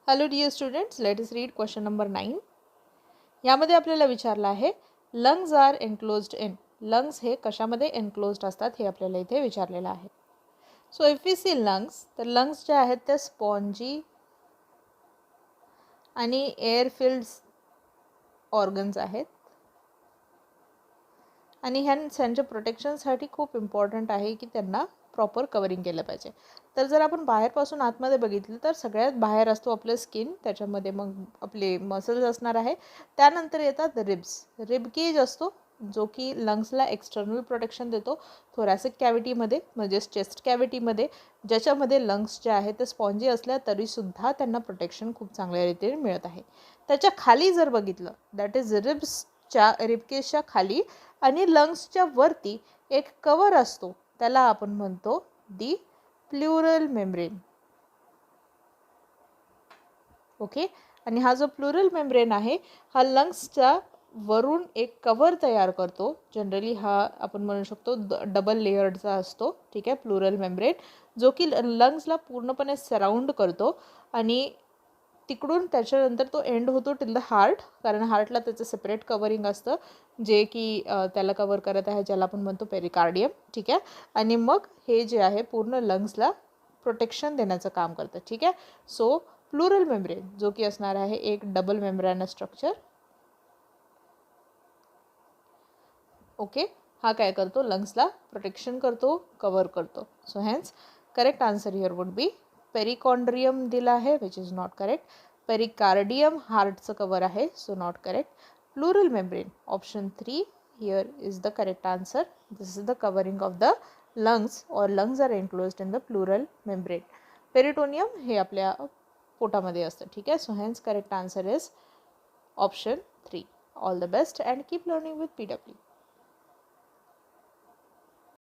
Hello dear students, let us read question number 9. यामध्ये आपल्याला विचारलं आहे lungs are enclosed in. Lungs हे कशामध्ये एनक्लोज्ड असतात हे आपल्याला इथे विचारलेलं आहे. So if we see lungs, तर लंग्स जे आहेत ते स्पॉन्जी आणि एअर फिल्ड ऑर्गन्स आहेत आणि ह्यांच्या प्रोटेक्शनसाठी खूप इम्पॉर्टंट आहे की त्यांना प्रॉपर कवरिंग केलं पाहिजे. तर जर आपण बाहेरपासून आतमध्ये बघितलं तर सगळ्यात बाहेर असतो आपलं स्किन, त्याच्यामध्ये मग आपले मसल्स असणार आहे. त्यानंतर येतात रिब्स. रिब केज असतो जो की लंग्सला एक्सटर्नल प्रोटेक्शन देतो. थोरॅसिक कॅव्हिटीमध्ये म्हणजेच चेस्ट कॅव्हिटीमध्ये, ज्याच्यामध्ये लंग्स जे आहेत ते स्पॉन्जी असल्या तरीसुद्धा त्यांना प्रोटेक्शन खूप चांगल्या रीतीने मिळत आहे. त्याच्या खाली जर बघितलं, दॅट इज रिब्सच्या रिबकेजच्या खाली आणि लंग्सच्या वरती एक कवर असतो, त्याला आपण म्हणतो दी प्लुरल मेम्ब्रेन. ओके. आणि हा जो प्लुरल मेम्ब्रेन आहे हा लंग्सच्या वरून एक कवर तयार करतो. जनरली हा आपण म्हणू शकतो डबल लेयर्डचा असतो. ठीक आहे, प्लुरल मेम्ब्रेन जो की लंग्सला पूर्णपणे सराउंड करतो आणि तिकडून त्याच्यानंतर तो एंड होतो टिल द हार्ट, कारण हार्टला त्याचं सेपरेट कवरिंग असतं जे की त्याला कवर करत आहे, ज्याला आपण म्हणतो पेरिकार्डियम. ठीक आहे. आणि मग हे जे आहे पूर्ण लंग्सला प्रोटेक्शन देण्याचं काम करतं. ठीक आहे. सो प्लुरल मेम्ब्रेन जो की असणार आहे एक डबल मेम्ब्रेन स्ट्रक्चर. ओके. हा काय करतो, लंग्सला प्रोटेक्शन करतो, कवर करतो. So hence correct answer here would be perichondrium दिला आहे, which is not correct. Pericardium हार्टचं कवर आहे, so not correct. Pleural membrane option 3 here is the correct answer. This is the covering of the lungs, or lungs are enclosed in the pleural membrane. Peritoneum हे आपल्या पोटामध्ये असतं. ठीक आहे. So hence correct answer is option 3. All the best and keep learning with PW.